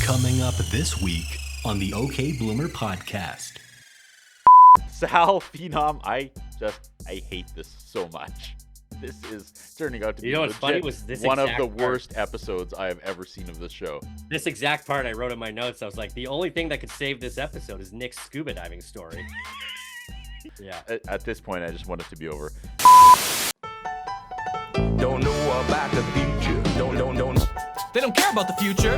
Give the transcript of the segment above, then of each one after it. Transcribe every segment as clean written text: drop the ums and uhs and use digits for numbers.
Coming up this week on the OK Bloomer podcast. Sal, Phenom, I hate this so much. This is turning out to be what's funny was this one of the part. worst episodes I have ever seen of this show. This exact part I wrote in my notes. I was like, the only thing that could save this episode is Nick's scuba diving story. Yeah. At this point, I just want it to be over. Don't know about the future. Don't. They don't care about the future,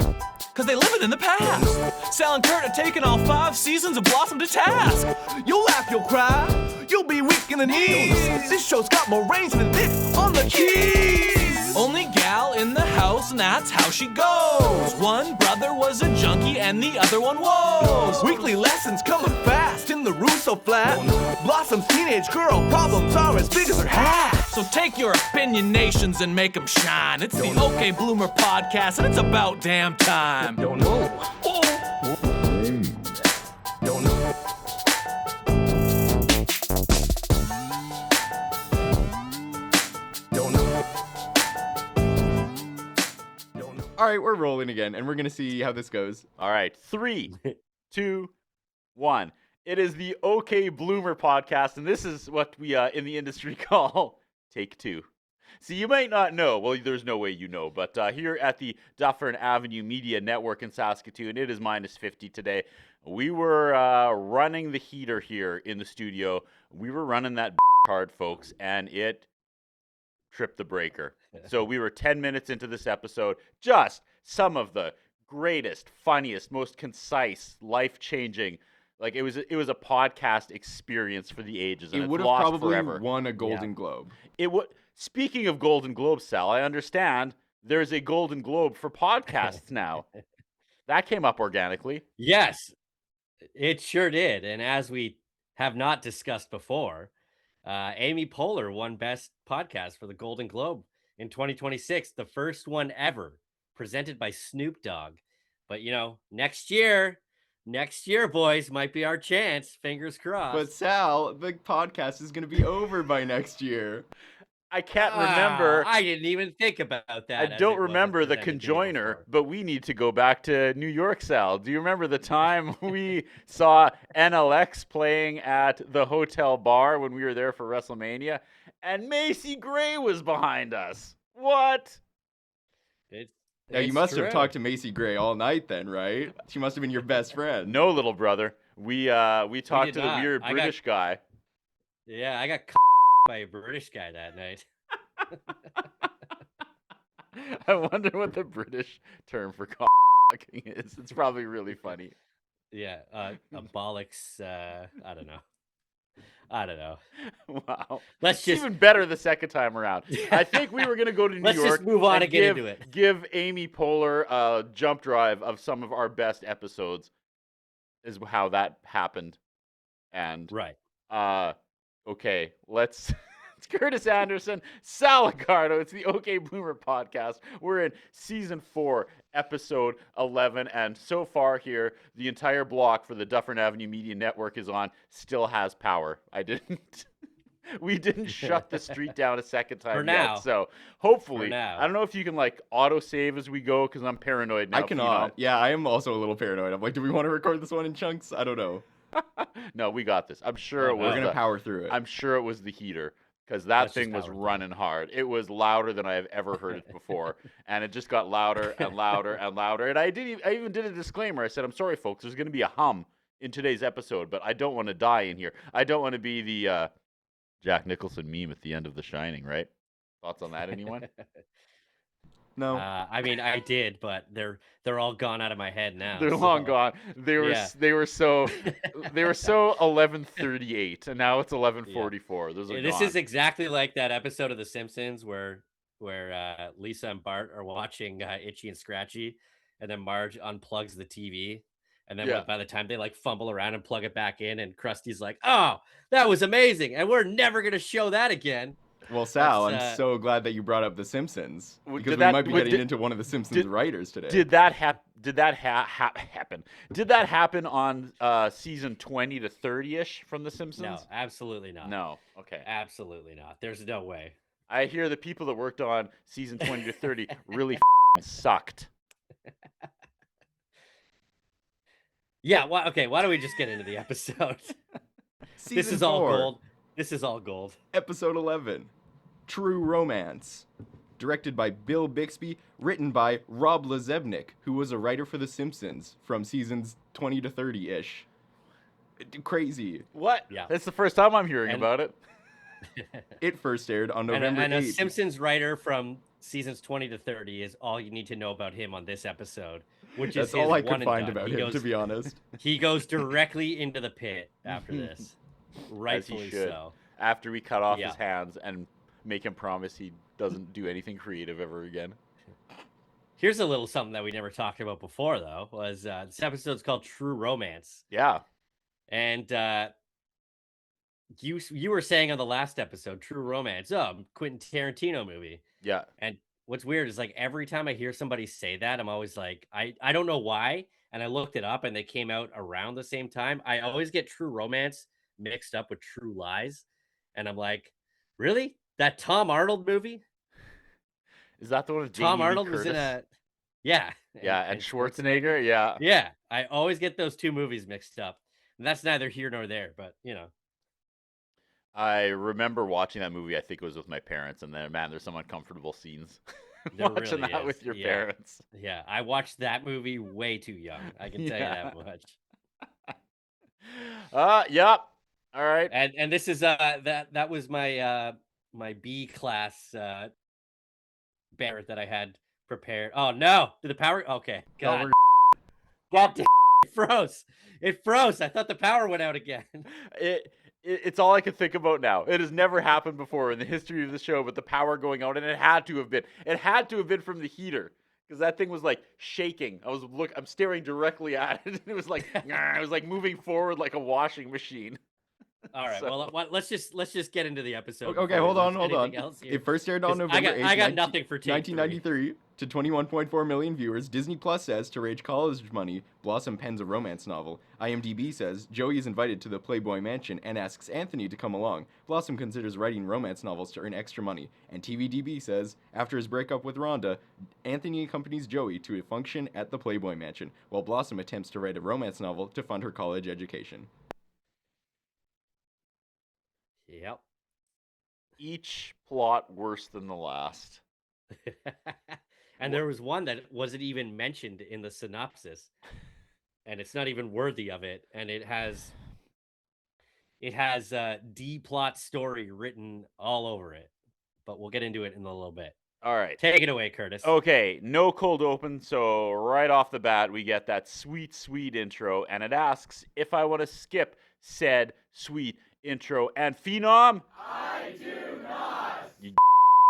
because they live it in the past. Sal and Curtis are taking all 5 seasons of Blossom to task. You'll laugh, you'll cry, you'll be weak in the knees. This show's got more range than Nick on the keys. Only gal in the house, and that's how she goes. One brother was a junkie, and the other one was. Weekly lessons coming fast in the Russo flat. Blossom's teenage girl problems are as big as her hat. So take your opinionations and make them shine. It's the OK Bloomer podcast, and it's about damn time. Don't know. Don't know. Don't know. All right, we're rolling again, and we're going to see how this goes. All right, 3, 2, 1. It is the OK Bloomer podcast, and this is what we in the industry call Take 2. See, you might not know. Well, there's no way you know, but here at the Dufferin Avenue Media Network in Saskatoon, it is minus 50 today. We were running the heater here in the studio. We were running that hard, folks, and it tripped the breaker. So we were 10 minutes into this episode. Just some of the greatest, funniest, most concise, life-changing. Like it was a podcast experience for the ages, and It it's would have lost probably forever. won a Golden Globe. It would. Speaking of Golden Globes, Sal, I understand there's a Golden Globe for podcasts now. That came up organically. Yes, it sure did. And as we have not discussed before, Amy Poehler won Best Podcast for the Golden Globe in 2026, the first one ever, presented by Snoop Dogg. But, next year, boys, might be our chance. Fingers crossed. But Sal, the podcast is going to be over by next year. I can't remember. I didn't even think about that. I don't remember the conjoiner, but we need to go back to New York, Sal. Do you remember the time we saw NLX playing at the hotel bar when we were there for WrestleMania? And Macy Gray was behind us. What? Now, you must have talked to Macy Gray all night then, right? She must have been your best friend. No, little brother. We talked to the weird British guy. Yeah, I got by a British guy that night. I wonder what the British term for cocking is. It's probably really funny. Yeah, bollocks. I don't know. Wow. Let's just even better the second time around. I think we were going to go to New let's York. just move on and get into it. Give Amy Poehler a jump drive of some of our best episodes. Is how that happened. And right. Okay, let's. It's Curtis Anderson, Sal Accardo. It's the OK Bloomer podcast. We're in season 4, episode 11, and so far here, the entire block for the Dufferin Avenue Media Network is on. Still has power. We didn't shut the street down a second time for now. yet. So hopefully, now. I don't know if you can auto save as we go because I'm paranoid now. I cannot. Yeah, I am also a little paranoid. I'm like, do we want to record this one in chunks? I don't know. No, we got this. I'm sure it was. We're gonna power through it. I'm sure it was the heater. Because that thing was running hard. It was louder than I have ever heard it before. And it just got louder and louder and louder. And I even did a disclaimer. I said, I'm sorry, folks. There's going to be a hum in today's episode, but I don't want to die in here. I don't want to be the Jack Nicholson meme at the end of The Shining, right? Thoughts on that, anyone? No. I mean, I did, but they're all gone out of my head now. They're long gone. They were so 11:38, and now it's 11:44. Yeah. This is exactly like that episode of The Simpsons where Lisa and Bart are watching Itchy and Scratchy, and then Marge unplugs the TV, and then by the time they fumble around and plug it back in, and Krusty's like, "Oh, that was amazing, and we're never gonna show that again." Well, Sal, I'm so glad that you brought up The Simpsons because we might be getting into one of The Simpsons writers today. Did that happen? Did that happen on season 20 to 30-ish from The Simpsons? No, absolutely not. No, okay, absolutely not. There's no way. I hear the people that worked on season 20 to 30 really sucked. Yeah. Okay. Why don't we just get into the episode? Season This is all 4, gold. This is all gold. Episode 11, True Romance. Directed by Bill Bixby, written by Rob Lazebnik, who was a writer for The Simpsons from seasons 20 to 30-ish. Crazy. What? Yeah. That's the first time I'm hearing And- about it. It first aired on November and a 8th. Simpsons writer from seasons 20 to 30 is all you need to know about him on this episode, which That's is all his I one could and find done. about He him, goes, to be honest. He goes directly into the pit after this. Rightfully should. so. After we cut off Yeah. his hands and make him promise he doesn't do anything creative ever again. Here's a little something that we never talked about before, though, was this episode's called True Romance. Yeah. And you were saying on the last episode, True Romance, Quentin Tarantino movie. Yeah. And what's weird is like every time I hear somebody say that, I'm always like, I don't know why. And I looked it up and they came out around the same time. I always get True Romance mixed up with True Lies. And I'm like, really? That Tom Arnold movie? Is that the one with Tom Jamie Lee Arnold was in Curtis? yeah. Yeah, and Schwarzenegger. Yeah. Yeah. I always get those two movies mixed up. And that's neither here nor there, but you know. I remember watching that movie. I think it was with my parents, and then man, there's some uncomfortable scenes There watching really that is. with your Yeah. parents. Yeah, I watched that movie way too young. I can tell you that much. Yep. All right. And this is that was my my B class banner that I had prepared. Oh no, did the power? Okay, God, God damn, it froze. It froze. I thought the power went out again. It's all I can think about now. It has never happened before in the history of the show, but the power going out, and it had to have been. It had to have been from the heater because that thing was like shaking. I'm staring directly at it, and it was like it was like moving forward like a washing machine. All right, So- well, let's just get into the episode. Okay, before we hold on, lose hold on. anything else here. It first aired on 'Cause November 8th, I got nothing for take 1993 to 21.4 million viewers. Disney Plus says to raise college money, Blossom pens a romance novel. IMDb says Joey is invited to the Playboy Mansion and asks Anthony to come along. Blossom considers writing romance novels to earn extra money. And TVDB says after his breakup with Rhonda, Anthony accompanies Joey to a function at the Playboy Mansion, while Blossom attempts to write a romance novel to fund her college education. Yep. Each plot worse than the last. And there was one that wasn't even mentioned in the synopsis, and it's not even worthy of it. And it has D plot story written all over it, but we'll get into it in a little bit. All right. Take it away, Curtis. Okay, no cold open, so right off the bat, we get that sweet, sweet intro, and it asks if I want to skip said sweet intro. And Phenom? I do not. You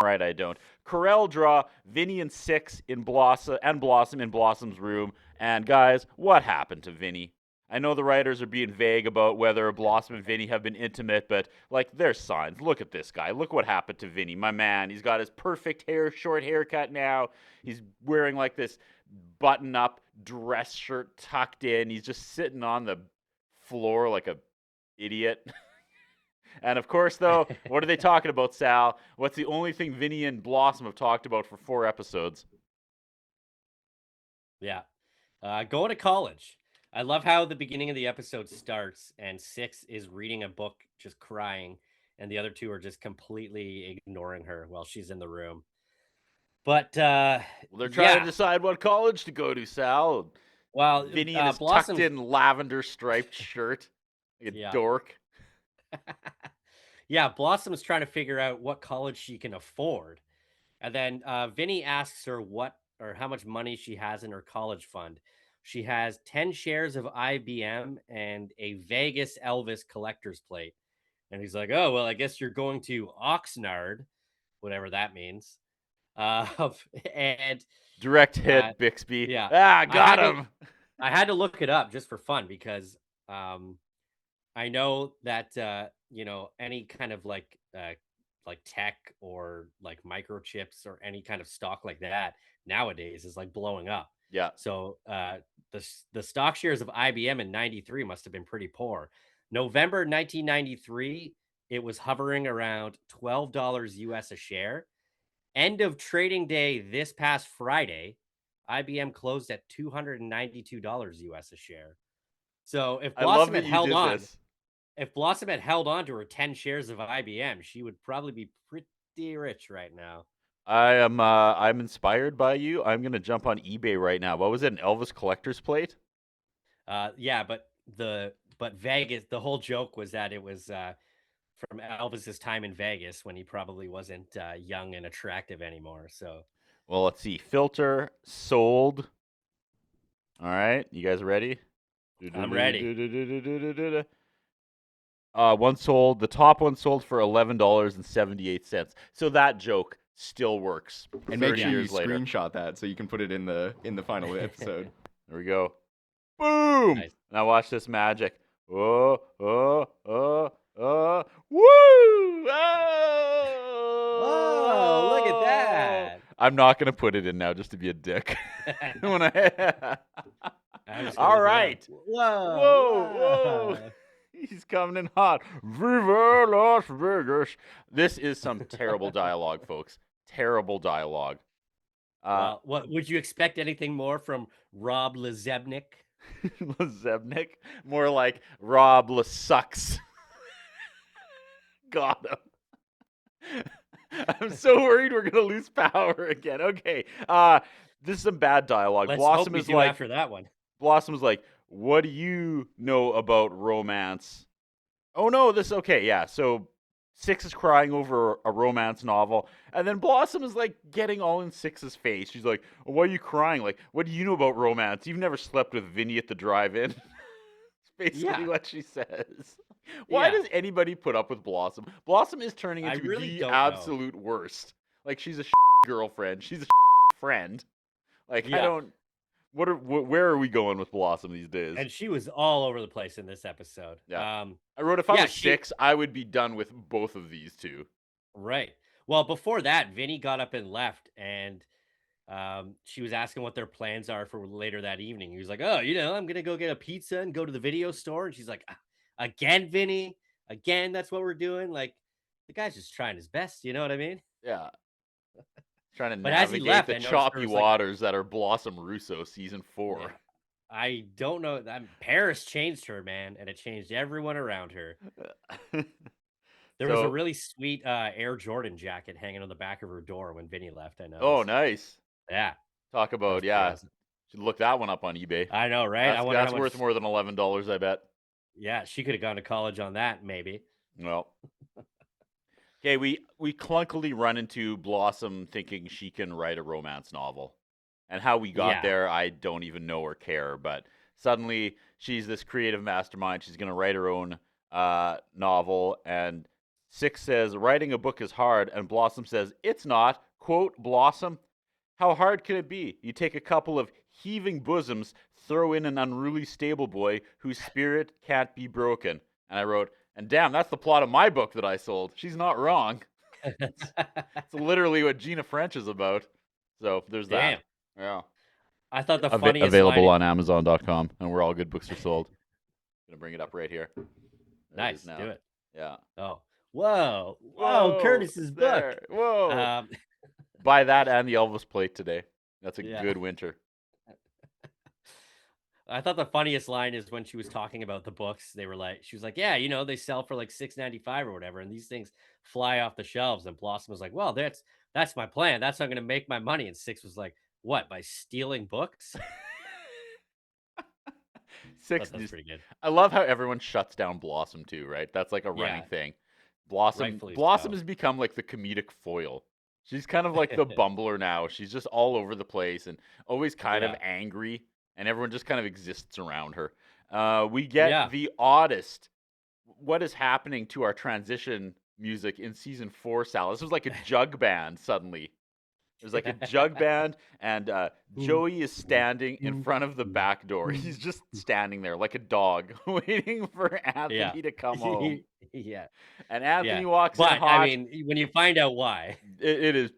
right, I don't. Carell draw Vinny and Six in Blossom in Blossom's room. And guys, what happened to Vinny? I know the writers are being vague about whether Blossom and Vinny have been intimate, but like there's signs. Look at this guy. Look what happened to Vinny, my man. He's got his perfect short haircut now. He's wearing like this button-up dress shirt tucked in. He's just sitting on the floor like a idiot. And of course, though, what are they talking about, Sal? What's the only thing Vinny and Blossom have talked about for 4 episodes? Yeah. Going to college. I love how the beginning of the episode starts and Six is reading a book, just crying, and the other two are just completely ignoring her while she's in the room. But Well, they're trying to decide what college to go to, Sal. Well, Vinny in his Blossom's- tucked-in lavender striped shirt, like a Yeah. dork. Yeah, Blossom's trying to figure out what college she can afford. And then Vinny asks her what or how much money she has in her college fund. She has 10 shares of IBM and a Vegas Elvis collector's plate. And he's like, oh, well, I guess you're going to Oxnard, whatever that means. And Direct hit, Bixby. yeah. Got him. I had to look it up just for fun because I know that any kind of like tech or like microchips or any kind of stock like that nowadays is like blowing up. Yeah. So the stock shares of IBM in 93 must have been pretty poor. November 1993, it was hovering around $12 US a share. End of trading day this past Friday, IBM closed at $292 US a share. So if I love Blossom that had you held did on, this. if Blossom had held on to her 10 shares of IBM, she would probably be pretty rich right now. I'm inspired by you. I'm gonna jump on eBay right now. What was it? An Elvis collector's plate? Yeah, but Vegas, the whole joke was that it was from Elvis's time in Vegas when he probably wasn't young and attractive anymore. So Well, let's see. Filter sold. All right, you guys ready? I'm ready. One sold. The top one sold for $11.78. So that joke still works. And make 30 sure you years later. screenshot that so you can put it in the final episode. There we go. Boom! Nice. Now watch this magic. Woo! Oh! Whoa, look at that. I'm not gonna put it in now just to be a dick. When I... I'm just All gonna right. go, Whoa! He's coming in hot. Viva Las Vegas. This is some terrible dialogue, folks. Terrible dialogue. Well, what would you expect anything more from Rob Lezebnik? Lezebnik? More like Rob Lesucks. Got him. I'm so worried we're gonna lose power again. Okay. This is some bad dialogue. Let's Blossom hope we is do like after that one. Blossom's like, what do you know about romance? Oh no, this okay, yeah. So Six is crying over a romance novel, and then Blossom is like getting all in Six's face. She's like, oh, why are you crying? Like, what do you know about romance? You've never slept with Vinny at the drive-in. It's basically what she says. Why does anybody put up with Blossom? Blossom is turning I into really the don't know. absolute worst. Like, she's a girlfriend. She's a friend. Like, I don't. Where are we going with Blossom these days? And she was all over the place in this episode. Yeah. I wrote if I was Six, I would be done with both of these two. Right. Well, before that, Vinny got up and left, and she was asking what their plans are for later that evening. He was like, "Oh, I'm gonna go get a pizza and go to the video store." And she's like, "Again, Vinny? Again? That's what we're doing?" Like, the guy's just trying his best. You know what I mean? Yeah. Trying to But as he navigate left, the I noticed choppy there was, like- waters that are Blossom Russo season 4. Yeah. I don't know. Paris changed her, man, and it changed everyone around her. There was a really sweet Air Jordan jacket hanging on the back of her door when Vinny left. I know. Oh, nice. Yeah. Talk about, should look that one up on eBay. I know, right? I wonder That's how much... worth more than $11, I bet. Yeah, she could have gone to college on that, maybe. Well. Okay, we clunkily run into Blossom thinking she can write a romance novel. And how we got there, I don't even know or care. But suddenly, she's this creative mastermind. She's going to write her own novel. And Six says, writing a book is hard. And Blossom says, it's not. Quote, Blossom, how hard can it be? You take a couple of heaving bosoms, throw in an unruly stable boy whose spirit can't be broken. And I wrote, and damn, that's the plot of my book that I sold. She's not wrong. It's literally what Gina French is about. So there's that. Yeah. I thought the funniest available line... on Amazon.com, and where all good books are sold. I'm gonna bring it up right here. Nice, do it. Yeah. Oh, whoa, Curtis's book. Whoa. Buy that and the Elvis plate today. That's a good winter. I thought the funniest line is when she was talking about the books. She was like, yeah, they sell for like $6.95 or whatever, and these things fly off the shelves. And Blossom was like, well, that's my plan. That's how I'm gonna make my money. And Six was like, what, by stealing books? Six, that's pretty good. I love how everyone shuts down Blossom too, right? That's like a running thing. Blossom has become like the comedic foil. She's kind of like the bumbler now. She's just all over the place and always kind of angry, and everyone just kind of exists around her. We get the oddest. What is happening to our transition music in season 4, Sal? This was like a jug band suddenly. There's like a jug band, and Joey is standing in front of the back door. He's just standing there like a dog, waiting for Anthony to come home. And Anthony walks in hot. I mean, when you find out why. It is,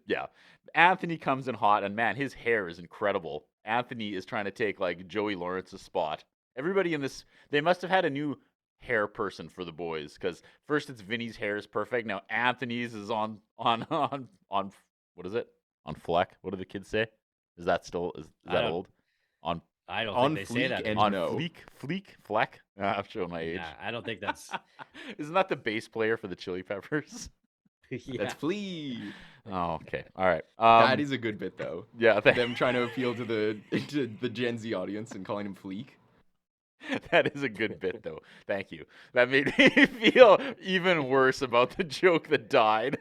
Anthony comes in hot, and man, his hair is incredible. Anthony is trying to take like Joey Lawrence's spot. Everybody in this, they must have had a new hair person for the boys, because first it's Vinny's hair is perfect. Now Anthony's is on what is it? On fleck? What do the kids say? Is that still is that old? On I don't On think they say fleek that and anymore. On no. fleek. I'm showing my age. Yeah, I don't think that's. Isn't that the bass player for the Chili Peppers? Yeah. That's flea. Oh, okay. All right. That is a good bit though. Yeah. Them trying to appeal to the Gen Z audience and calling him fleek. That is a good bit, though. Thank you. That made me feel even worse about the joke that died.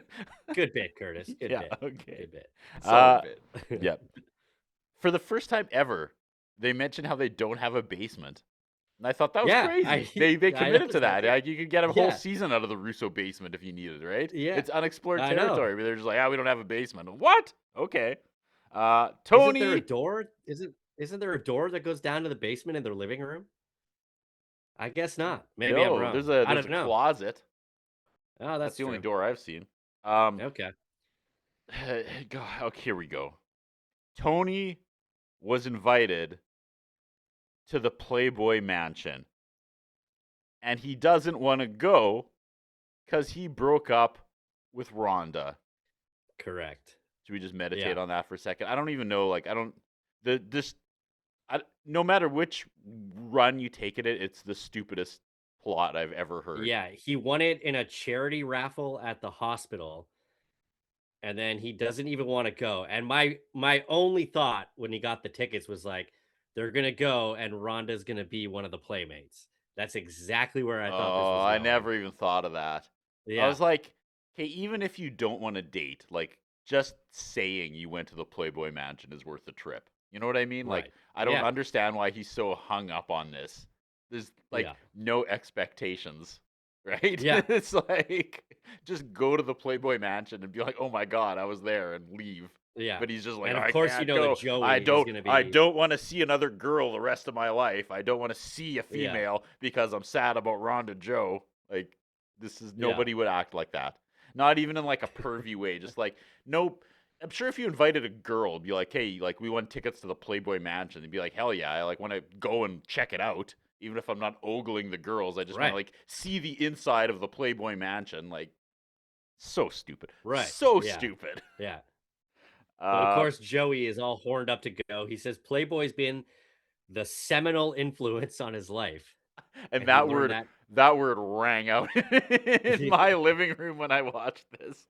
Good bit, Curtis. Good Yeah, bit. okay. Good bit. Solid bit. Yeah. For the first time ever, they mentioned how they don't have a basement. And I thought that was Yeah, crazy. They I committed noticed to that. that. Like, you could get a whole Yeah. season out of the Russo basement if you needed, right? Yeah, It's unexplored I know. territory, but they're just like, we don't have a basement. What? Okay. Tony. Isn't there a door? Isn't there a door that goes down to the basement in their living room? I guess not. Maybe I'm No, wrong. there's I a don't know. closet. Oh, That's the only true. door I've seen. Okay. Okay, here we go. Tony was invited to the Playboy Mansion, and he doesn't want to go because he broke up with Rhonda. Correct. Should we just meditate Yeah. on that for a second? I don't even know. Like, no matter which run you take at it, it's the stupidest plot I've ever heard. Yeah, he won it in a charity raffle at the hospital, and then he doesn't even want to go. And my only thought when he got the tickets was like, they're gonna go, and Rhonda's gonna be one of the playmates. That's exactly where I thought this was I going. never even thought of that. Yeah. I was like, okay, even if you don't want to date, like, just saying you went to the Playboy Mansion is worth the trip. You know what I mean? Like, Right. I don't Yeah. understand why he's so hung up on this. There's like Yeah. no expectations, right? Yeah. It's like, just go to the Playboy Mansion and be like, oh my God, I was there, and leave. Yeah. But he's just like, And of I course, can't you know go. that Joey I is don't. gonna I be- don't want to see another girl the rest of my life. I don't want to see a Yeah. female because I'm sad about Rhonda Joe. Like, this is Yeah. nobody would act like that. Not even in like a pervy way. Just like, nope. I'm sure if you invited a girl, it'd be like, hey, like, we want tickets to the Playboy Mansion. They'd be like, hell yeah, I like want to go and check it out. Even if I'm not ogling the girls, I just want Right. to like see the inside of the Playboy Mansion. Like, so stupid. Right. So Yeah. stupid. Yeah. But of course, Joey is all horned up to go. He says Playboy's been the seminal influence on his life. And he that learned word, that word rang out in my living room when I watched this.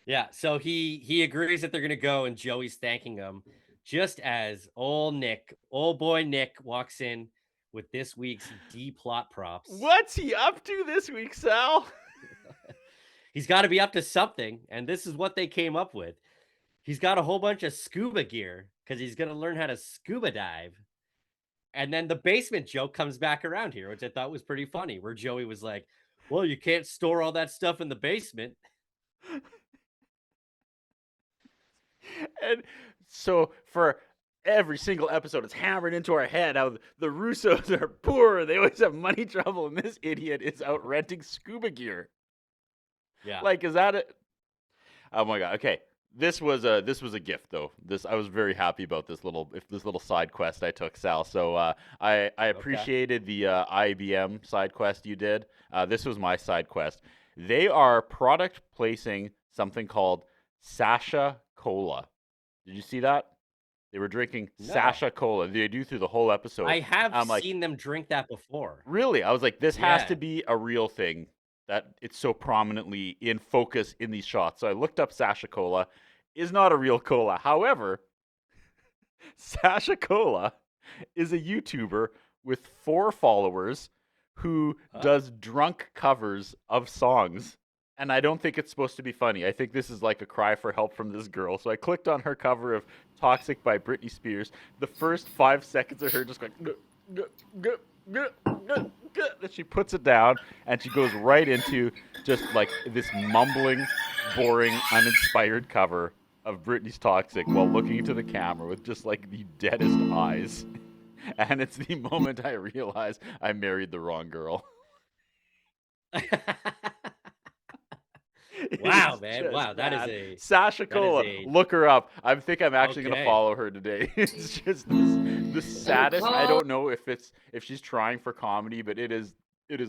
Yeah, so he agrees that they're gonna go, and Joey's thanking him, just as old boy Nick, walks in with this week's D plot props. What's he up to this week, Sal? He's got to be up to something, and this is what they came up with. He's got a whole bunch of scuba gear because he's gonna learn how to scuba dive. And then the basement joke comes back around here, which I thought was pretty funny, where Joey was like, well, you can't store all that stuff in the basement. And so for every single episode, it's hammered into our head how the Russos are poor. They always have money trouble, and this idiot is out renting scuba gear. Yeah. Like, is that it? Oh my God. Okay. This was a gift though. I was very happy about this little side quest I took, Sal. So I appreciated the IBM side quest you did. This was my side quest. They are product placing something called Sasha Cola. Did you see that? They were drinking No. Sasha Cola. They do through the whole episode. I have I'm like, seen them drink that before. really? I was like, this has Yeah. to be a real thing that it's so prominently in focus in these shots. So I looked up Sasha Cola. Is not a real cola. However, Sasha Cola is a YouTuber with 4 followers who does drunk covers of songs. And I don't think it's supposed to be funny. I think this is like a cry for help from this girl. So I clicked on her cover of Toxic by Britney Spears. The first 5 seconds of her just going, that she puts it down and she goes right into just like this mumbling, boring, uninspired cover of Britney's Toxic while looking into the camera with just like the deadest eyes. And it's the moment I realize I married the wrong girl. Wow, It's man. just Wow, that is bad. a Sasha that is Cola. a- Look her up. I think I'm actually gonna Okay. follow her today. It's just the saddest. I don't know if she's trying for comedy, but it is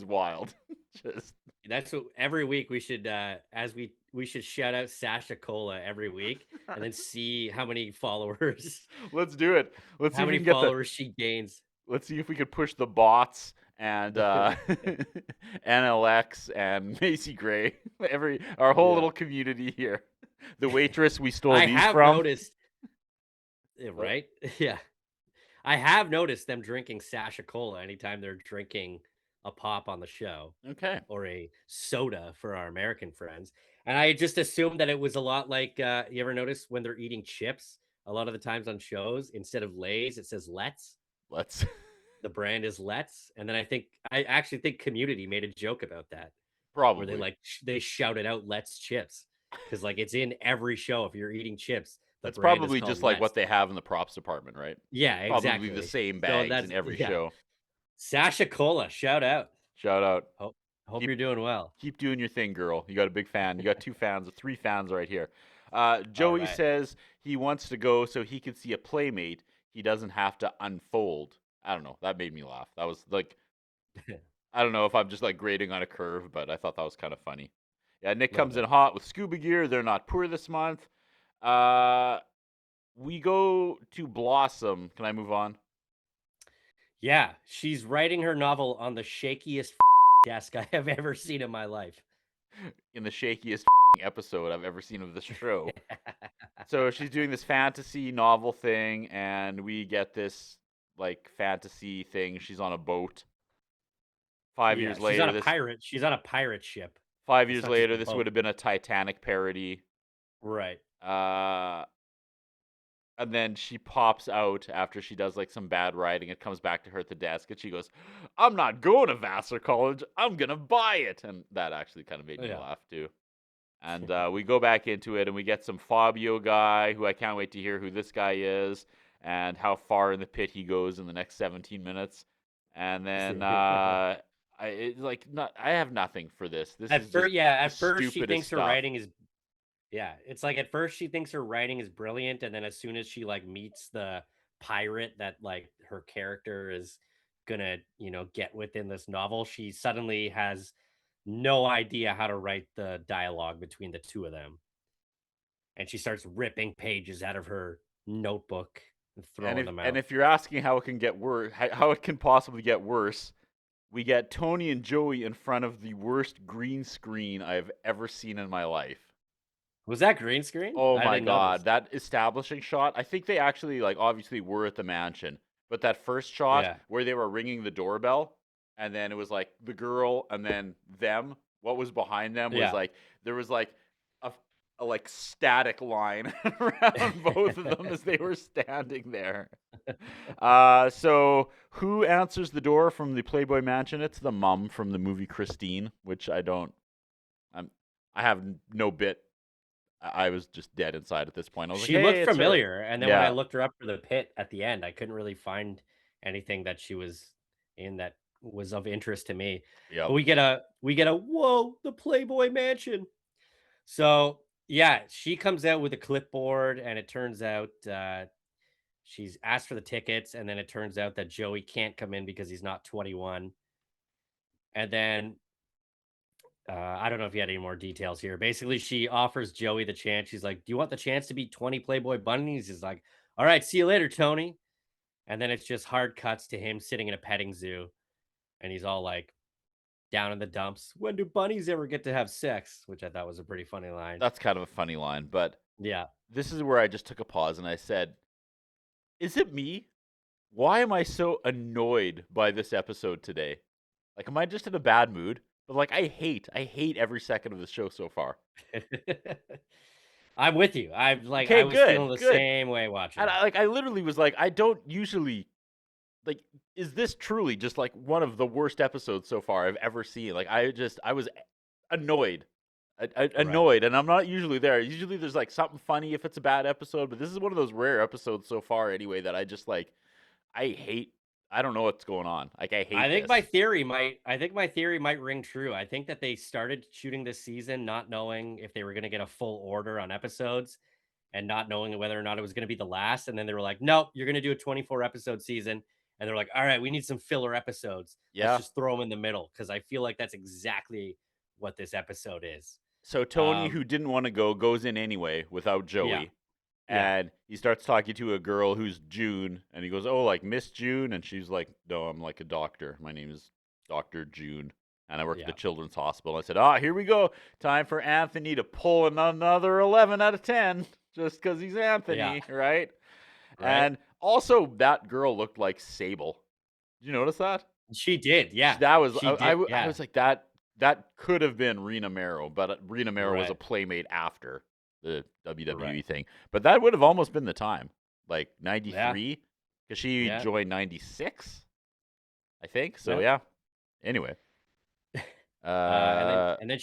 wild. Just That's what every week we should as we shout out Sasha Cola every week and then see how many followers Let's do it. Let's see how if we many can get the. followers she gains. Let's see if we could push the bots and NLX and Macy Gray. Our whole Yeah. little community here. The waitress we stole I these have from. noticed. Yeah, right? Yeah. I have noticed them drinking Sasha Cola anytime they're drinking a pop on the show Okay. or a soda for our American friends. And I just assumed that it was a lot like you ever notice when they're eating chips? A lot of the times on shows, instead of Lay's, it says Let's. Let's. The brand is Let's. And then I actually think Community made a joke about that. Probably. Where they they shouted out Let's chips. Because like it's in every show if you're eating chips. That's probably just like what they. they have in the props department, right? Yeah, exactly. Probably the same So bags in every show. Sasha Cola, shout out. Shout out. Hope you're doing well. Keep doing your thing, girl. You got a big fan. You got 2 fans, 3 fans right here. Joey right. says he wants to go so he can see a playmate. He doesn't have to unfold. I don't know. That made me laugh. That was like, I don't know if I'm just like grading on a curve, but I thought that was kind of funny. Yeah, Nick comes in hot with scuba gear. They're not poor this month. We go to Blossom. Can I move on? Yeah, she's writing her novel on the shakiest desk I have ever seen in my life. In the shakiest episode I've ever seen of the show. So she's doing this fantasy novel thing, and we get this like fantasy thing. She's on a boat. 5 years later, she's on a pirate ship. 5 years later, this would have been a Titanic parody. Right. And then she pops out after she does like some bad writing. It comes back to her at the desk, and she goes, "I'm not going to Vassar College. I'm gonna buy it." And that actually kind of made me laugh too. And we go back into it, and we get some Fabio guy who I can't wait to hear who this guy is and how far in the pit he goes in the next 17 minutes. And then I have nothing for this. This At is first, at first she stupidest thinks her stuff. writing is. Yeah, it's like at first she thinks her writing is brilliant, and then as soon as she like meets the pirate that like her character is gonna, get within this novel, she suddenly has no idea how to write the dialogue between the two of them. And she starts ripping pages out of her notebook and throwing them out. And if you're asking how it can get worse, how it can possibly get worse, we get Tony and Joey in front of the worst green screen I've ever seen in my life. Was that green screen? Oh my God, that establishing shot. I think they actually like obviously were at the mansion, but that first shot where they were ringing the doorbell, and then it was like the girl and then them. What was behind them was like there was like a like static line around both of them as they were standing there. So who answers the door from the Playboy Mansion? It's the mom from the movie Christine, which I have no bit. I was just dead inside at this point. I was she like, looked familiar, and then when I looked her up for the pit at the end, I couldn't really find anything that she was in that was of interest to me. Yeah, we get a whoa, the Playboy Mansion. So yeah, she comes out with a clipboard, and it turns out she's asked for the tickets, and then it turns out that Joey can't come in because he's not 21. And then I don't know if you had any more details here. Basically, she offers Joey the chance. She's like, "Do you want the chance to beat 20 Playboy bunnies?" He's like, "All right, see you later, Tony." And then it's just hard cuts to him sitting in a petting zoo, and he's all like down in the dumps. When do bunnies ever get to have sex? Which I thought was a pretty funny line. That's kind of a funny line, but yeah, this is where I just took a pause and I said, "Is it me? Why am I so annoyed by this episode today? Like, am I just in a bad mood?" But like, I hate every second of the show so far. I'm with you. I was feeling the same way watching. And I literally was like, I don't usually like. Is this truly just like one of the worst episodes so far I've ever seen? Like, I was annoyed, annoyed, and I'm not usually there. Usually, there's like something funny if it's a bad episode, but this is one of those rare episodes so far, anyway, that I just like. I hate. I don't know what's going on. Like, I hate. I think my theory might ring true. I think that they started shooting this season not knowing if they were going to get a full order on episodes, and not knowing whether or not it was going to be the last. And then they were like, "Nope, you're going to do a 24 episode season." And they're like, "All right, we need some filler episodes. Yeah, let's just throw them in the middle," because I feel like that's exactly what this episode is. So Tony, who didn't want to go, goes in anyway without Joey. Yeah. And he starts talking to a girl who's June, and he goes, "Oh, like Miss June," and she's like, "No, I'm like a doctor. My name is Dr. June, and I work at the Children's Hospital." I said, "Here we go. Time for Anthony to pull another 11 out of 10 just because he's Anthony, right?" And also, that girl looked like Sable. Did you notice that? She did, yeah. That was She I did, was like that could have been Rena Mero, but Rena Mero was a playmate after the WWE thing. But that would have almost been the time, like 93, because she joined 96, I think. So Anyway, and then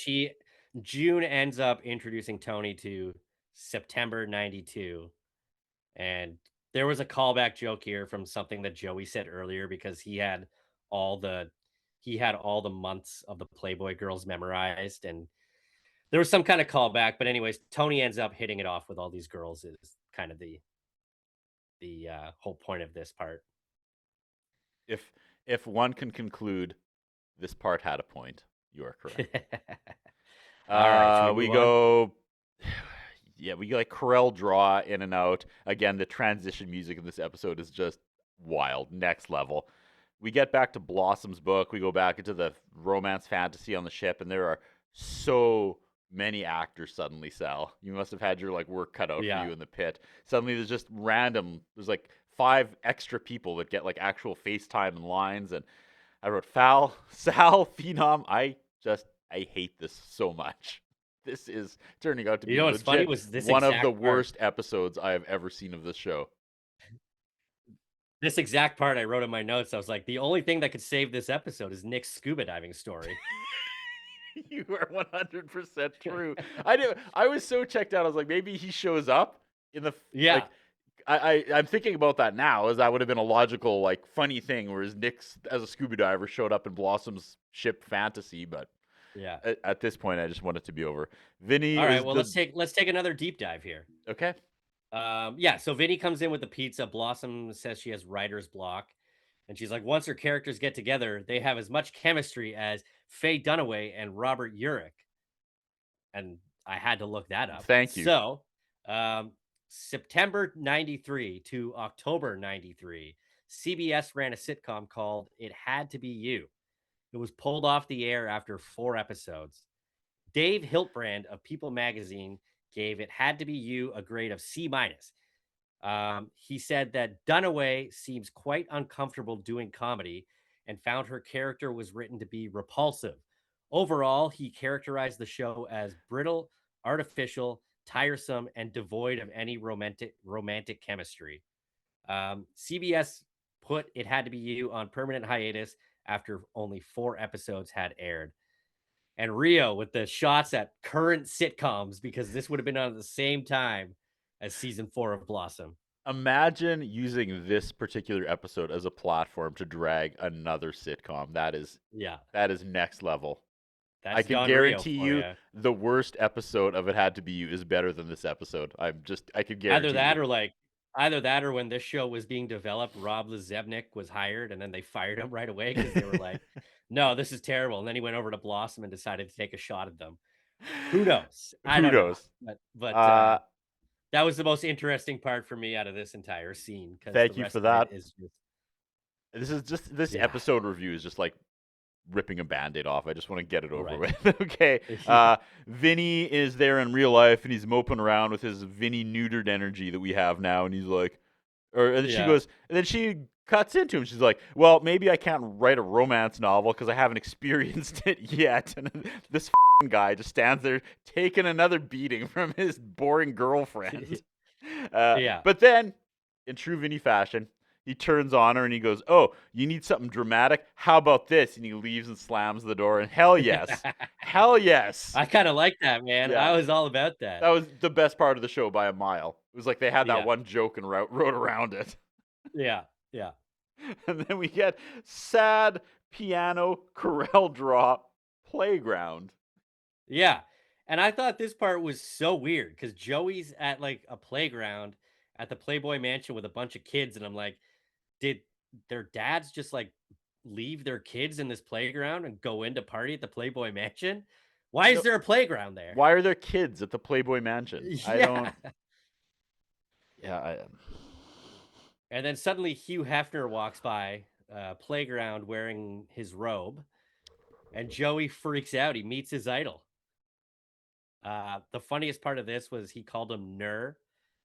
June ends up introducing Tony to September 92, and there was a callback joke here from something that Joey said earlier because he had all the months of the Playboy girls memorized, and there was some kind of callback. But anyways, Tony ends up hitting it off with all these girls is kind of the whole point of this part. If one can conclude this part had a point, you are correct. All right, we go. Yeah, we like Corel draw in and out. Again, the transition music in this episode is just wild, next level. We get back to Blossom's book. We go back into the romance fantasy on the ship, and there are so many actors suddenly, Sal. You must have had your like work cut out for you in the pit. Suddenly there's just there's like 5 extra people that get like actual FaceTime and lines, and I wrote Sal, Phenom. I hate this so much. This is turning out to be what's funny was one of the worst episodes I have ever seen of this show. This exact part I wrote in my notes. I was like, the only thing that could save this episode is Nick's scuba diving story. You are 100% true. I was so checked out. I was like, maybe he shows up in the Like, I'm thinking about that now, as that would have been a logical, like, funny thing, whereas Nick's as a scuba diver showed up in Blossom's ship fantasy, but at this point, I just want it to be over. Vinny. All right, well, let's take another deep dive here. Okay. So Vinny comes in with the pizza. Blossom says she has writer's block, and she's like, once her characters get together, they have as much chemistry as Faye Dunaway and Robert Urich. And I had to look that up. Thank you. So, September 93 to October 93, CBS ran a sitcom called It Had to Be You. It was pulled off the air after 4 episodes. Dave Hiltbrand of People magazine gave It Had to Be You a grade of C-. He said that Dunaway seems quite uncomfortable doing comedy and found her character was written to be repulsive. Overall, he characterized the show as brittle, artificial, tiresome, and devoid of any romantic chemistry. CBS put It Had to Be You on permanent hiatus after only 4 episodes had aired. And Rio with the shots at current sitcoms, because this would have been on at the same time as season 4 of Blossom. Imagine using this particular episode as a platform to drag another sitcom. That is next level. I can guarantee you the worst episode of It Had to Be You is better than this episode. I could guarantee either that or when this show was being developed, Rob Lezebnik was hired and then they fired him right away because they were like, no, this is terrible. And then he went over to Blossom and decided to take a shot at them. Who knows? I don't know. But that was the most interesting part for me out of this entire scene. Thank you for that. This episode review is just like ripping a Band-Aid off. I just want to get it over with. Okay. Vinny is there in real life and he's moping around with his Vinny neutered energy that we have now. And he's like, she goes, and then she cuts into him. She's like, well, maybe I can't write a romance novel because I haven't experienced it yet. And this guy just stands there taking another beating from his boring girlfriend. But then, in true Vinny fashion, he turns on her and he goes, oh, you need something dramatic? How about this? And he leaves and slams the door. And hell yes. Hell yes. I kind of like that, man. Yeah. I was all about that. That was the best part of the show by a mile. It was like they had that one joke and wrote around it. Yeah. And then we get sad piano Corel draw playground. Yeah. And I thought this part was so weird because Joey's at like a playground at the Playboy Mansion with a bunch of kids. And I'm like, did their dads just like leave their kids in this playground and go in to party at the Playboy Mansion? Why is there a playground there? Why are there kids at the Playboy Mansion? I don't. Yeah. And then suddenly Hugh Hefner walks by playground wearing his robe, and Joey freaks out. He meets his idol. The funniest part of this was he called him Ner,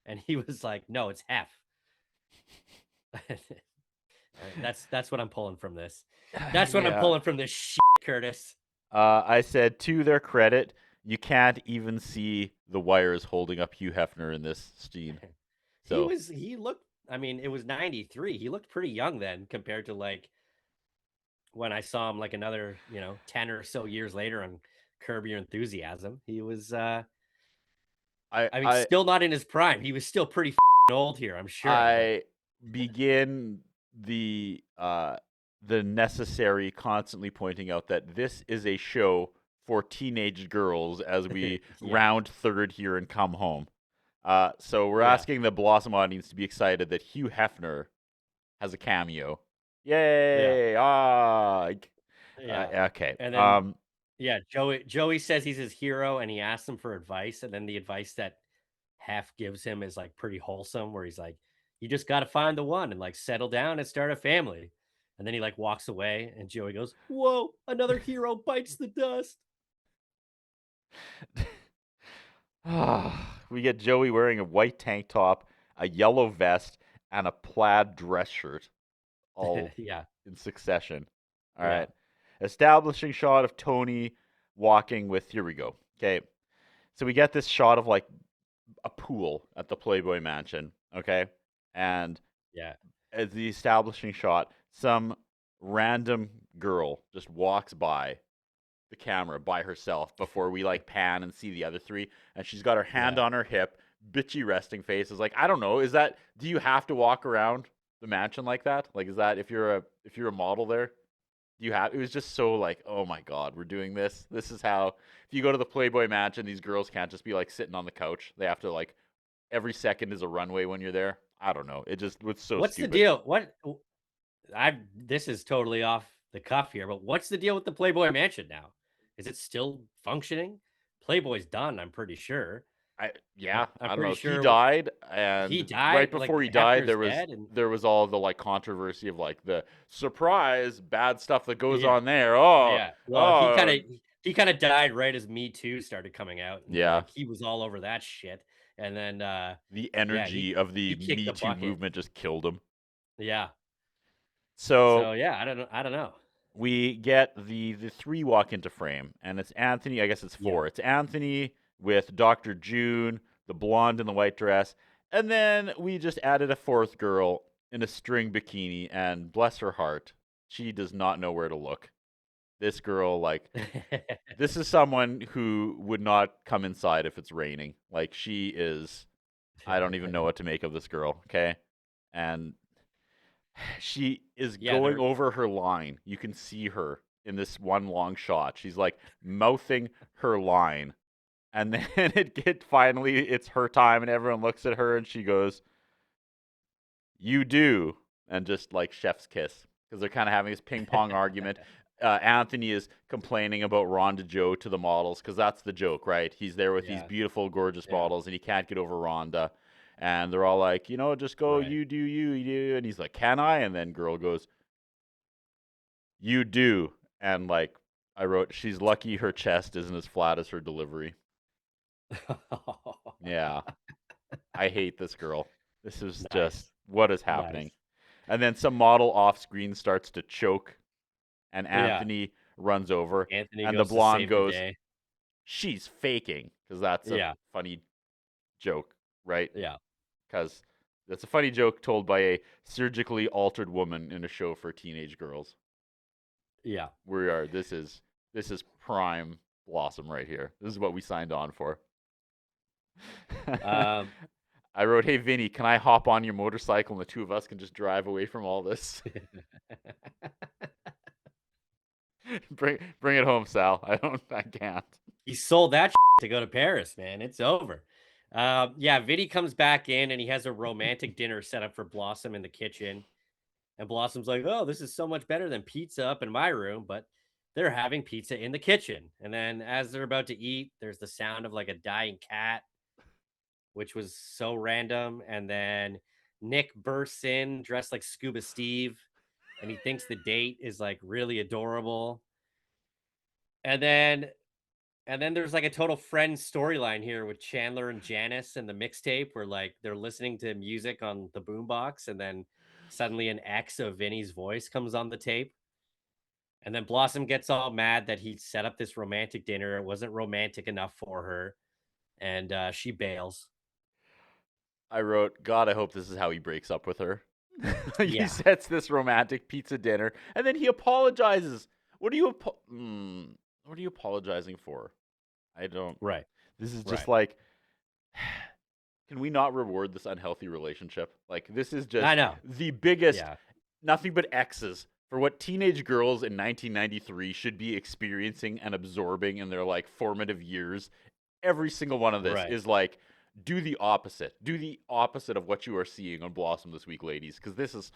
and he was like, "No, it's Hef." That's what I'm pulling from this. That's what I'm pulling from this shit, Curtis. I said, to their credit, you can't even see the wires holding up Hugh Hefner in this scene. So He looked, I mean, it was 93. He looked pretty young then compared to like when I saw him like another, 10 or so years later on Curb Your Enthusiasm. He was still not in his prime. He was still pretty old here, I'm sure. I begin the necessary constantly pointing out that this is a show for teenage girls as we round third here and come home. So we're asking the Blossom audience to be excited that Hugh Hefner has a cameo. Yay! Okay. And then, Joey says he's his hero, and he asks him for advice, and then the advice that Hef gives him is like pretty wholesome, where he's like, "You just got to find the one and like settle down and start a family." And then he like walks away, and Joey goes, "Whoa, another hero bites the dust." We get Joey wearing a white tank top, a yellow vest, and a plaid dress shirt, all in succession. All right. Establishing shot of Tony walking with, here we go. Okay. So we get this shot of like a pool at the Playboy Mansion. Okay. And as the establishing shot, some random girl just walks by the camera by herself before we like pan and see the other three, and she's got her hand on her hip, bitchy resting face. Is like, I don't know, do you have to walk around the mansion like that? Like, is that if you're a model there, it was just so like, oh my god, we're doing this. This is how, if you go to the Playboy Mansion, these girls can't just be like sitting on the couch. They have to like, every second is a runway when you're there. I don't know. It just was so What's stupid. the deal? This is totally off the cuff here, but what's the deal with the Playboy Mansion now? Is it still functioning? Playboy's done, I'm pretty sure. I don't know. Sure he died, and he died right before like, he died, Hefner's there was all the like controversy of like the surprise bad stuff that goes on there. Well, he kind of died right as Me Too started coming out. And, yeah, like, he was all over that shit, and then the energy of the Me Too movement just killed him. Yeah. So yeah, I don't know. We get the three walk into frame, and it's Anthony. I guess it's four. It's Anthony with Dr. June, the blonde in the white dress, and then we just added a fourth girl in a string bikini, and bless her heart, she does not know where to look. This girl, like, this is someone who would not come inside if it's raining. Like, she is, I don't even know what to make of this girl, okay? And she is going over her line. You can see her in this one long shot. She's like mouthing her line. And then it's her time, and everyone looks at her, and she goes, "You do," and just like chef's kiss, because they're kind of having this ping pong argument. Anthony is complaining about Rhonda Joe to the models, because that's the joke, right? He's there with these beautiful, gorgeous models, and he can't get over Rhonda. And they're all like, just go, you do, you do. And he's like, can I? And then girl goes, "You do." And like I wrote, she's lucky her chest isn't as flat as her delivery. Yeah. I hate this girl. This is just, what is happening? Nice. And then some model off screen starts to choke, and Anthony runs over. Anthony and goes the blonde goes, the "She's faking," because that's a funny joke, right? Yeah. Because that's a funny joke told by a surgically altered woman in a show for teenage girls. Yeah. This is prime Blossom right here. This is what we signed on for. I wrote, "Hey, Vinny, can I hop on your motorcycle and the two of us can just drive away from all this?" Bring it home, Sal. I can't. He sold that to go to Paris, man. It's over. Vinny comes back in, and he has a romantic dinner set up for Blossom in the kitchen. And Blossom's like, "Oh, this is so much better than pizza up in my room." But they're having pizza in the kitchen. And then as they're about to eat, there's the sound of like a dying cat, which was so random. And then Nick bursts in dressed like Scuba Steve, and he thinks the date is like really adorable. And then there's like a total Friends storyline here with Chandler and Janice and the mixtape where like they're listening to music on the boombox, and then suddenly an X of Vinny's voice comes on the tape. And then Blossom gets all mad that he set up this romantic dinner. It wasn't romantic enough for her. And she bails. I wrote, God, I hope this is how he breaks up with her. He Yeah. sets this romantic pizza dinner, and then he apologizes. What are you apologizing for? I don't. Right. This is just Right. like, can we not reward this unhealthy relationship? Like, this is just I know. the biggest, Yeah. nothing but X's for what teenage girls in 1993 should be experiencing and absorbing in their like formative years. Every single one of this Right. is like, do the opposite. Do the opposite of what you are seeing on Blossom this week, ladies, because this is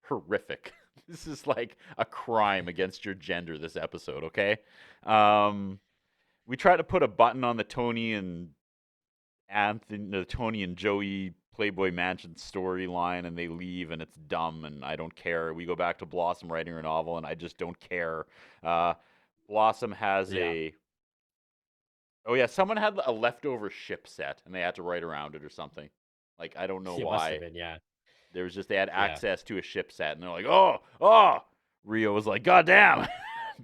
horrific. This is like a crime against your gender, this episode, okay? We try to put a button on the Tony and Joey Playboy Mansion storyline, and they leave, and it's dumb, and I don't care. We go back to Blossom writing her novel, and I just don't care. Blossom has someone had a leftover ship set, and they had to write around it or something. Like, I don't know It must why. have been, yeah. There was just, they had access to a ship set, and they're like, oh. Rio was like, God damn,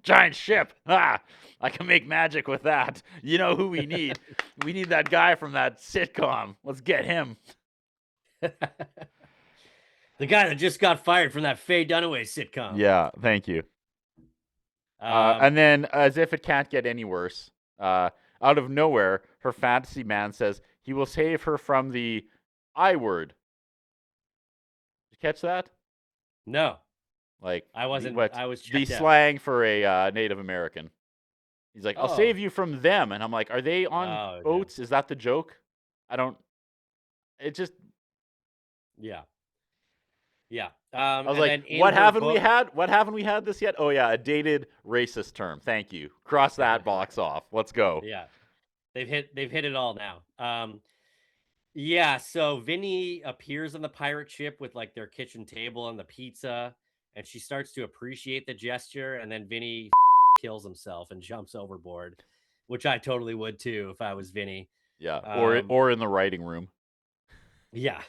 giant ship. I can make magic with that. You know who we need? We need that guy from that sitcom. Let's get him. The guy that just got fired from that Faye Dunaway sitcom. Yeah, thank you. And then, as if it can't get any worse, out of nowhere, her fantasy man says he will save her from the I word. Did you catch that? No. Like, I wasn't. what, I was the checked out. slang for a Native American. He's like, I'll Oh. save you from them. And I'm like, are they on Oh, boats? Is that the joke? It just, Yeah. Yeah. I was and like, then in what her haven't we book- had? What haven't we had this yet? Oh yeah, a dated racist term. Thank you. Cross that box off. Let's go. Yeah. They've hit it all now. Yeah, so Vinny appears on the pirate ship with like their kitchen table and the pizza, and she starts to appreciate the gesture, and then Vinny kills himself and jumps overboard, which I totally would too if I was Vinny. Yeah. Um, Or in the writing room. Yeah.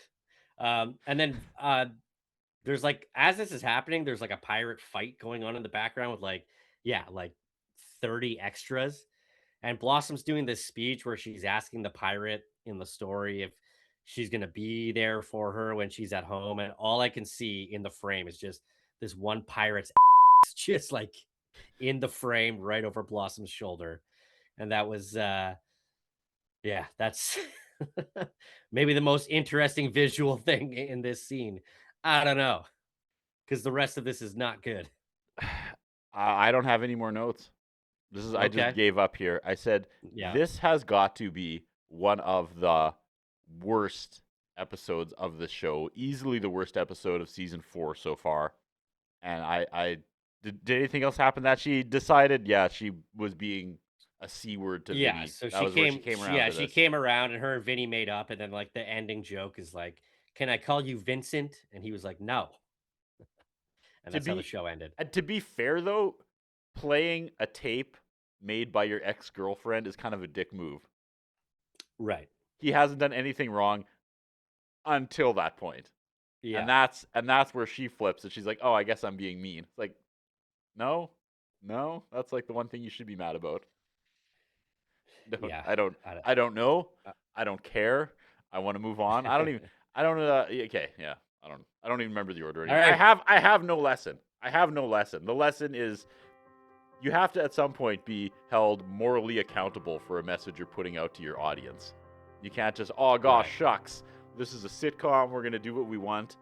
And then there's like, as this is happening, there's like a pirate fight going on in the background with like 30 extras. And Blossom's doing this speech where she's asking the pirate in the story if she's going to be there for her when she's at home. And all I can see in the frame is just this one pirate's ass just like in the frame right over Blossom's shoulder. And that was, that's maybe the most interesting visual thing in this scene. I don't know, because the rest of this is not good. I don't have any more notes. I just Okay. gave up here. I said, Yeah. this has got to be one of the worst episodes of the show. Easily the worst episode of season 4 so far. And did anything else happen that she decided? Yeah, she was being a C word to Yeah, Vinny. so That she was where came. she came around. Yeah, to she this. came around, and her and Vinny made up, and then like the ending joke is like, "Can I call you Vincent?" And he was like, "No." And that's how the show ended. And to be fair, though, playing a tape made by your ex-girlfriend is kind of a dick move. Right. He hasn't done anything wrong until that point. Yeah. And that's where she flips and she's like, "Oh, I guess I'm being mean." It's like, no, that's like the one thing you should be mad about. Yeah. I don't know. I don't care. I want to move on. Okay, yeah. I don't even remember the order anymore. All right. I have no lesson. The lesson is you have to at some point be held morally accountable for a message you're putting out to your audience. You can't just, oh gosh, Right. shucks, this is a sitcom, we're going to do what we want.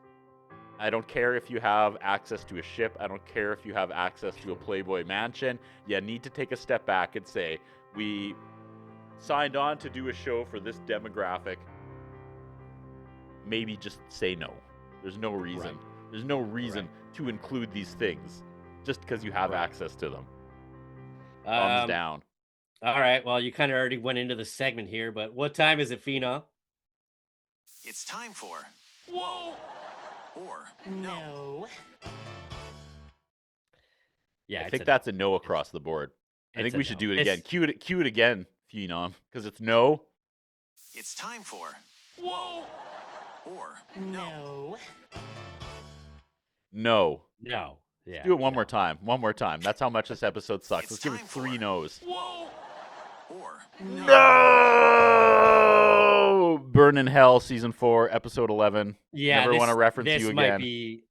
I don't care if you have access to a ship. I don't care if you have access to a Playboy Mansion. You need to take a step back and say, we signed on to do a show for this demographic. Maybe just say no. There's no reason. Right. There's no reason to include these things just because you have Right. access to them. Thumbs down. All right. Well, you kind of already went into the segment here, but what time is it, Phenom? It's time for whoa or no. Yeah, I think that's a no across the board. I think we should do it again. Cue it again, Phenom, because it's no. It's time for whoa or no. No. No. Yeah. Let's do it one more time. One more time. That's how much this episode sucks. It's Let's give it time 3 for no's. whoa or no. No! Burn in Hell, season 4, episode 11. Yeah. Never want to reference you again.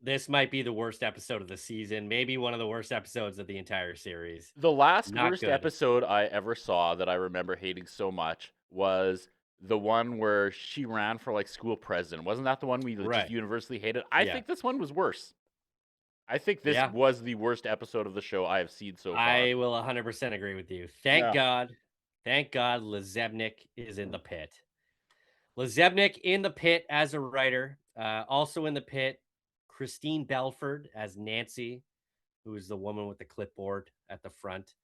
This might be the worst episode of the season. Maybe one of the worst episodes of the entire series. The last Not worst good. episode I ever saw that I remember hating so much was the one where she ran for like school president. Wasn't that the one we Right. just universally hated? I Yeah. think this one was worse. I think this Yeah. was the worst episode of the show I have seen so far. I will 100% agree with you. Thank God Lezebnik is in the pit. Lezebnik in the pit as a writer. Also in the pit, Christine Belford as Nancy, who is the woman with the clipboard at the front.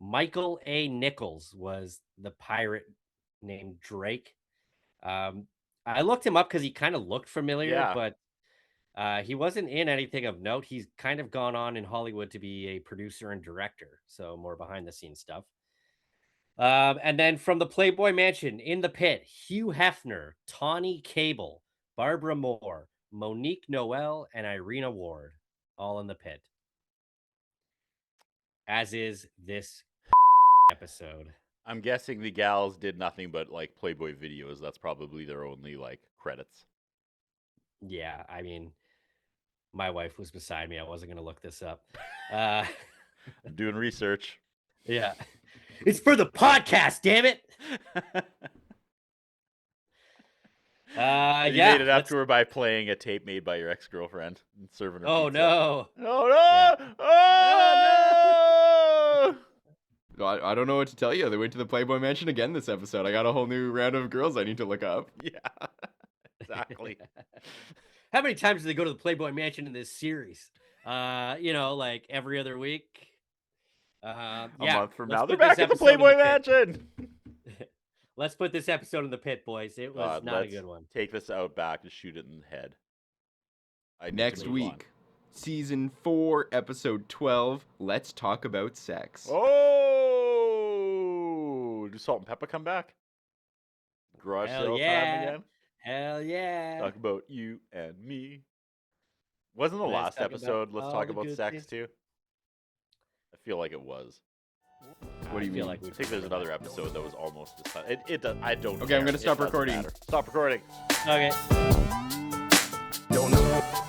Michael A. Nichols was the pirate named Drake. I looked him up because he kind of looked familiar, Yeah. but he wasn't in anything of note. He's kind of gone on in Hollywood to be a producer and director, so more behind the scenes stuff. And then from the Playboy Mansion in the pit, Hugh Hefner, Tawny Cable, Barbara Moore, Monique Noel, and Irina Ward, all in the pit. As is this episode. I'm guessing the gals did nothing but like Playboy videos. That's probably their only like credits. Yeah, I mean, my wife was beside me. I wasn't going to look this up. Uh, I'm doing research. yeah. It's for the podcast, damn it. You Yeah. made it up to her by playing a tape made by your ex-girlfriend and serving her Oh, pizza. no. Oh, no! Oh, no! I don't know what to tell you. They went to the Playboy Mansion again this episode. I got a whole new round of girls I need to look up. Yeah, exactly. How many times do they go to the Playboy Mansion in this series? Like every other week. A Yeah, month from let's now, they're put this back at the episode in Playboy pit. Mansion. Let's put this episode in the pit, boys. It was God, not a let's good one. Take this out back and shoot it in the head. I need to Next move week, season 4, episode 12. Let's talk about sex. on. Oh, do Salt and Pepper come back? Garage Hell sale yeah. time again. Hell yeah. Talk about you and me. Wasn't the Let's last talk about episode? Let's all talk the about good sex things. too. I feel like it was. What do you I feel mean? like we I think there's another episode that was almost as fun. It does. I don't. Okay, I'm care. gonna It stop doesn't recording. matter. Stop recording. Okay. Don't know.